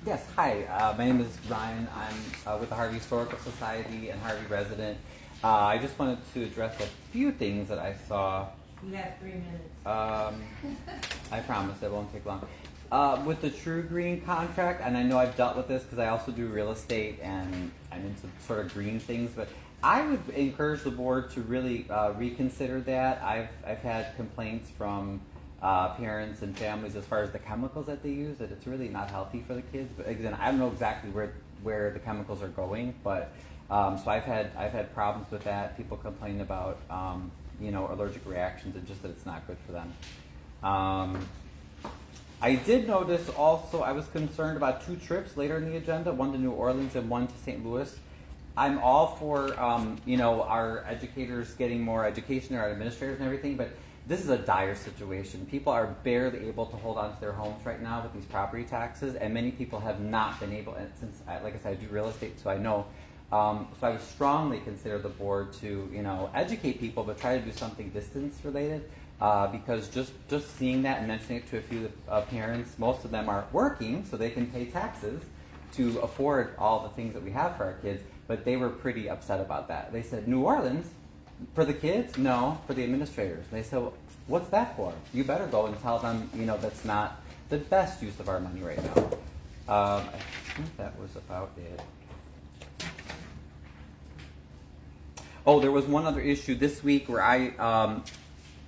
Yes, hi. My name is Ryan. I'm with the Harvey Historical Society and Harvey resident. I just wanted to address a few things that I saw. You have 3 minutes. I promise it won't take long. With the True Green contract, and I know I've dealt with this because I also do real estate and I'm into sort of green things, but I would encourage the board to really reconsider that. I've had complaints from parents and families as far as the chemicals that they use, that it's really not healthy for the kids. But again, I don't know exactly where the chemicals are going, but so I've had problems with that. People complain about allergic reactions and just that it's not good for them. I did notice also I was concerned about 2 trips later in the agenda, one to New Orleans and one to St. Louis. I'm all for our educators getting more education, our administrators and everything, but this is a dire situation. People are barely able to hold on to their homes right now with these property taxes, and many people have not been able, and since, like I said, I do real estate, so I know. So I would strongly consider the board to, educate people, but try to do something distance related, because just seeing that and mentioning it to a few parents, most of them are working, so they can pay taxes to afford all the things that we have for our kids, but they were pretty upset about that. They said, New Orleans? For the kids? No, for the administrators. They said, well, what's that for? You better go and tell them, that's not the best use of our money right now. I think that was about it. Oh, there was one other issue this week where I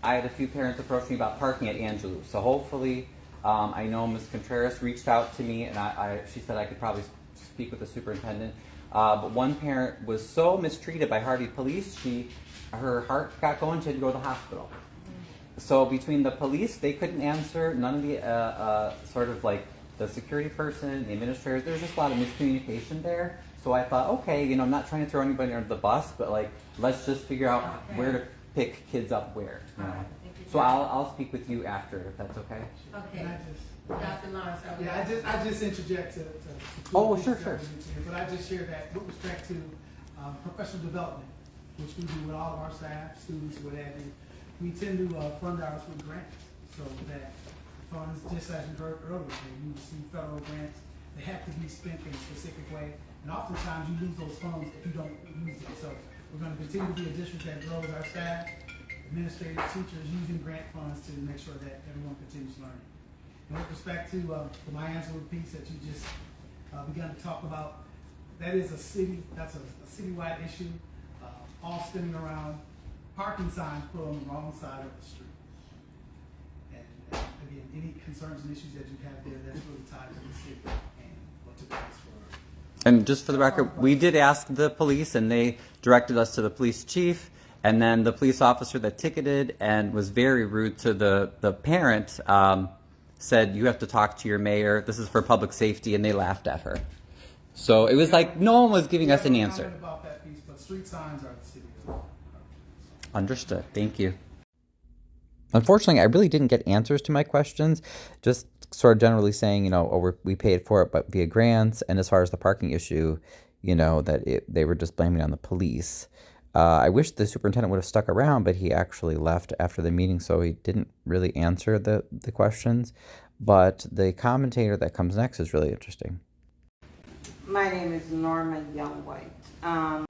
had a few parents approach me about parking at Angelou. So hopefully, I know Ms. Contreras reached out to me, and she said I could probably speak with the superintendent. But one parent was so mistreated by Harvey police, her heart got going, she had to go to the hospital. So between the police, they couldn't answer, none of the sort of like the security person, the administrators, there was just a lot of miscommunication there. So I thought, okay, I'm not trying to throw anybody under the bus, but let's just figure out where to pick kids up where. So I'll speak with you after, if that's okay. Okay. Dr. Lawrence. I just interject to oh, sure. But I just share that with respect to professional development, which we do with all of our staff, students, what have you. We tend to fund ours with grants, so that funds, just as you heard earlier, you receive federal grants. They have to be spent in a specific way, and oftentimes you lose those funds if you don't use it. So we're going to continue to be a district that grows our staff, administrators, teachers, using grant funds to make sure that everyone continues learning. And with respect to the Maya Angelou piece that you just began to talk about, that is that's a citywide issue, all stemming around parking signs put on the wrong side of the street. And again, any concerns and issues that you have there, that's really tied to the city and what took place for. And just for the record, we did ask the police, and they directed us to the police chief, and then the police officer that ticketed and was very rude to the parent said, you have to talk to your mayor, this is for public safety, and they laughed at her. So it was like no one was giving us an answer. About that piece, but street signs are the city. Understood. Thank you. Unfortunately, I really didn't get answers to my questions, just sort of generally saying, we paid for it, but via grants. And as far as the parking issue, they were just blaming it on the police. I wish the superintendent would have stuck around, but he actually left after the meeting, so he didn't really answer the questions. But the commentator that comes next is really interesting. My name is Norma Young-White.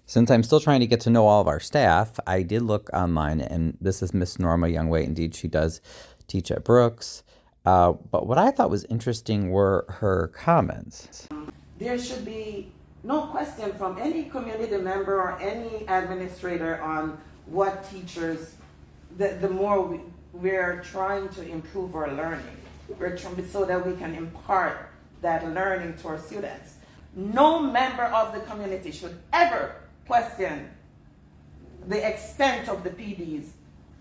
Since I'm still trying to get to know all of our staff, I did look online, and this is Miss Norma Young-White. Indeed, she does teach at Brooks. But what I thought was interesting were her comments. There should be no question from any community member or any administrator on what teachers, the more we're trying to improve our learning, so that we can impart that learning to our students. No member of the community should ever question the extent of the PDs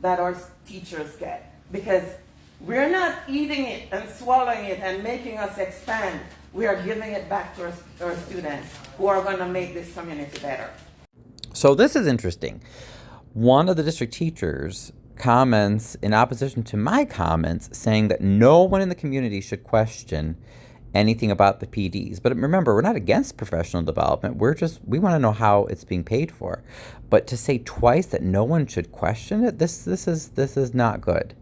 that our teachers get, because we're not eating it and swallowing it and making us expand. We are giving it back to our students who are going to make this community better. So this is interesting. One of the district teachers comments in opposition to my comments, saying that no one in the community should question anything about the PDs. But remember, we're not against professional development. We want to know how it's being paid for. But to say twice that no one should question it, this is not good.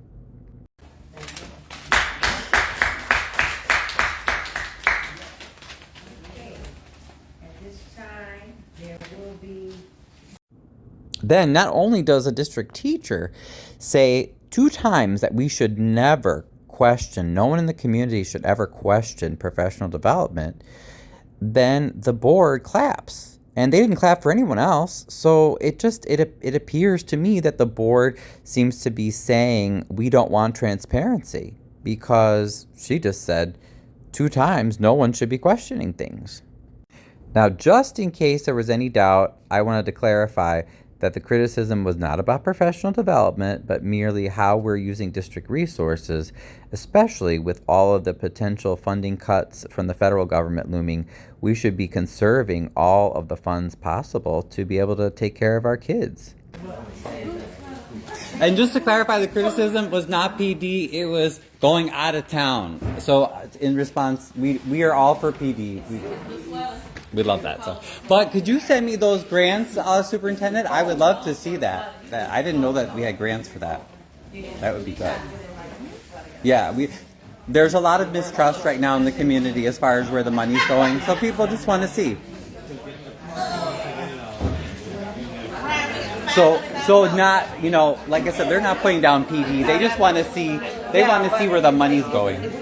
Then not only does a district teacher say 2 times that we should never question, no one in the community should ever question professional development, then the board claps. And they didn't clap for anyone else. So it appears to me that the board seems to be saying we don't want transparency because she just said 2 times no one should be questioning things. Now, just in case there was any doubt, I wanted to clarify that the criticism was not about professional development, but merely how we're using district resources, especially with all of the potential funding cuts from the federal government looming. We should be conserving all of the funds possible to be able to take care of our kids. And just to clarify, the criticism was not PD, it was going out of town. So in response, we are all for PD. We love that. So, but could you send me those grants, Superintendent? I would love to see that. I didn't know that we had grants for that. That would be good. Yeah, there's a lot of mistrust right now in the community as far as where the money's going. So people just want to see. So not, like I said, they're not putting down PD. They just want to see. They want to see where the money's going. It's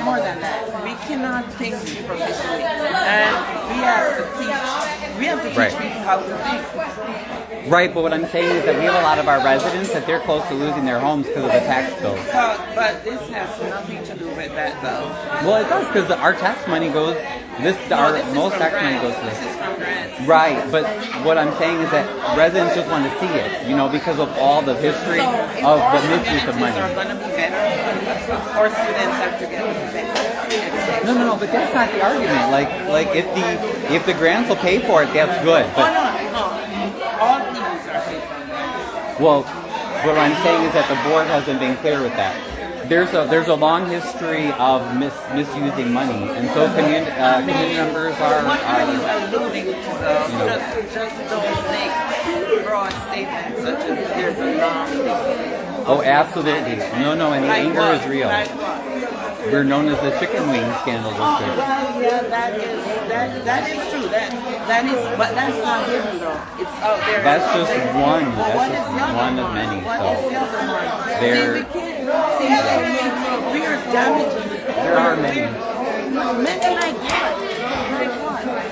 more than that. We cannot think superficially, and we have to teach Right. people how to think. Right, but what I'm saying is that we have a lot of our residents that they're close to losing their homes because of the tax bills. But this has nothing to do with that, though. Well, it does because our tax money goes. Most tax money goes to this. this. Is from grants. Right, but what I'm saying is that residents just want to see it, because of all the history of the misuse of money. Are going to be better, or students have to get better. No, but that's not the argument. Like if the grants will pay for it, that's good. But No. All things are paid for. well, what I'm saying is that the board hasn't been clear with that. There's a long history of misusing money, and so community members are. What are you alluding to, though? Just don't make broad statements such as there's a long history. Oh, absolutely. No, and the anger is real. Like what? We're known as the chicken wing scandal district. Well, yeah, that is true. That is, but that's not hidden though. It's out there. That's just one. Well, what That's is just the other one of many. What So is the other one? there- See, we can't. We are damaging. there are many. Many like what?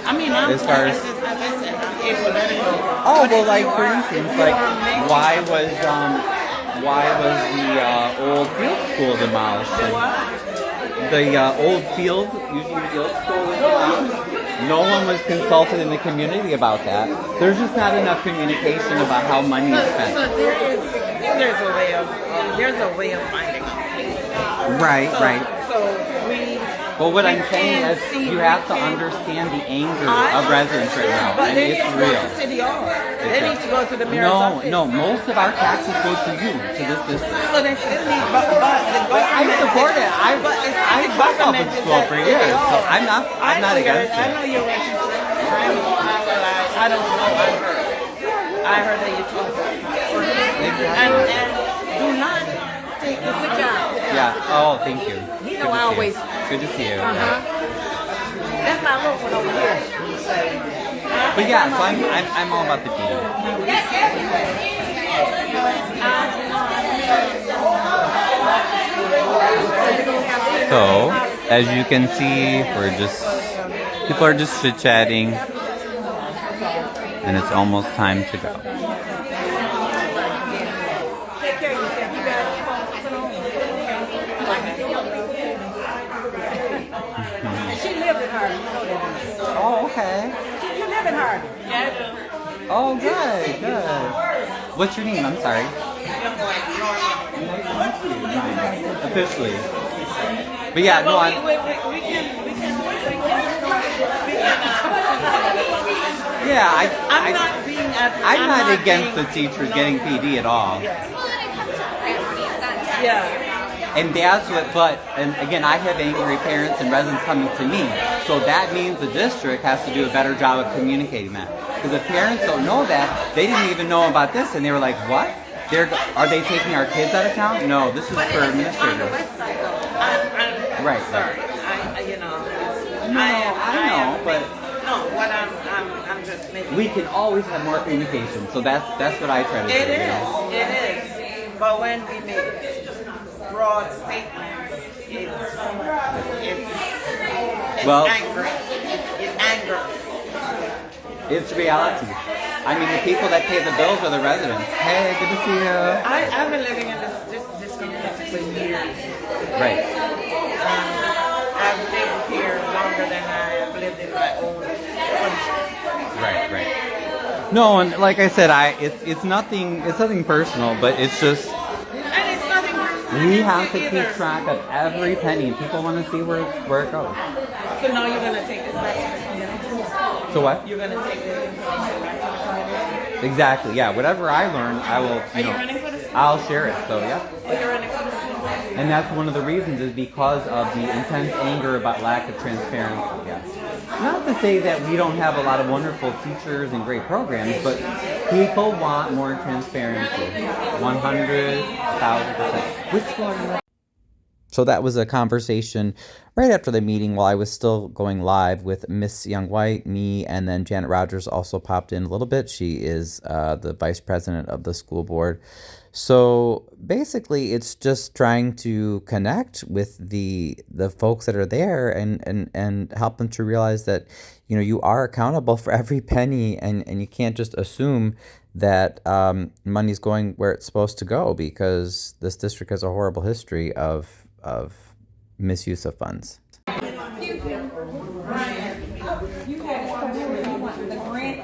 I mean, As far as- as I said, I'm apolitical. Oh well, like for instance, like why was the old field school demolished? The old field, usually field school was demolished. No one was consulted in the community about that. There's just not enough communication about how money is spent. So there's a way of finding out. Right. So we. But what I'm we saying can't is see- you we have to can't- understand the anger I of residents right now, But and they need it's to go real. to City Hall. They need to go to the mayor's office. No, most of our taxes go to you, to this district. So they still need, but the government. I support it. I bought public school for years, so I'm not against I it. know you're a teacher. I don't know. I heard that you taught. And do not take the good job. Yeah. Oh, thank you. You know, I always. Good to see you. That's my little one over here. But yeah, so I'm all about the PD. So, as you can see, people are just chit-chatting, and it's almost time to go. Take care of yourself. You guys. She lived in Harvey. You know that. Oh, okay. You live in Harvey. Oh, good. What's your name? I'm sorry. Officially. But yeah, no, I'm not against the teachers getting PD at all. Yeah. And that's and again, I have angry parents and residents coming to me. So that means the district has to do a better job of communicating that. Because if parents don't know that, they didn't even know about this, and they were like, what? Are they taking our kids out of town? No, this is for administrators. On the website, though. I'm Right. sorry. I know, but no, No, what I'm just making. We can always have more communication, so that's what I try to do. It you know? is. But when we make broad statements, it's Well- angry. It angers. It's reality. I mean, the people that pay the bills are the residents. Hey, good to see you. I've been living in this community for years. Right. I've lived here longer than I have lived in my own country. Right. No, and like I said, it's nothing personal, but it's just And it's nothing personal. we have to either. keep track of every penny. People want to see where it goes. So now you're gonna take this back to the community. So what? You're gonna take this information back to the community. Exactly. Yeah. Whatever I learn, I will. Are you running for the school? I'll share it. So yeah. Oh, you're running for the school. And that's one of the reasons is because of the intense anger about lack of transparency. Yes. Not to say that we don't have a lot of wonderful teachers and great programs, but people want more transparency. 100,000%. Which one? So that was a conversation right after the meeting while I was still going live with Miss Young White, me, and then Janet Rogers also popped in a little bit. She is the vice president of the school board. So basically, it's just trying to connect with the folks that are there and help them to realize that, you know, you are accountable for every penny and you can't just assume that money's going where it's supposed to go, because this district has a horrible history of misuse of funds. You had you want the grant.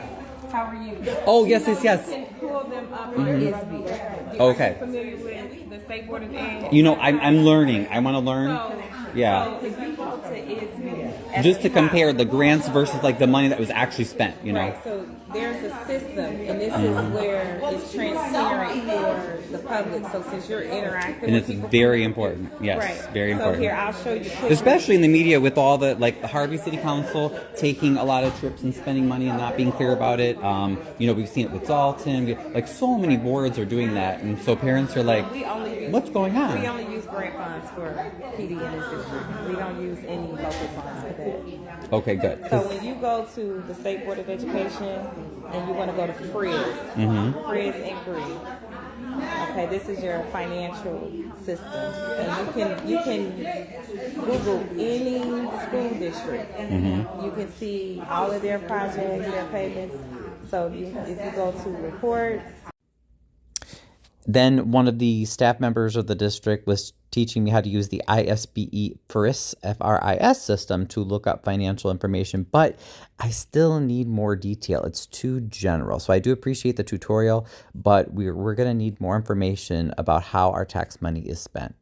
How are you? Oh, yes. You can pull them up on SB. Okay. Are you familiar with the State Board of Ed? You know, I'm learning. I want to learn. Yeah. So if you go to ISB, at Just the to top, compare the grants versus like the money that was actually spent, you know. Right, so there's a system, and this is where it's transparent for the public. So since you're interacting And with it's people, very important. Yes, right? very important. So here, I'll show you. quickly. Especially in the media with all the, like, the Harvey City Council taking a lot of trips and spending money and not being clear about it. You know, we've seen it with Dalton. Like, so many boards are doing that. And so parents are like, We only use, what's going on? We only use grant funds for PD in this district. We don't use any local funds for that. Okay, good. So when you go to the State Board of Education and you want to go to Frizz, Frizz Inquiry, okay, this is your financial system, and you can Google any school district. You can see all of their projects, their payments. So if you go to reports. Then one of the staff members of the district was teaching me how to use the ISBE FRIS, F-R-I-S system to look up financial information, but I still need more detail. It's too general. So I do appreciate the tutorial, but we're going to need more information about how our tax money is spent.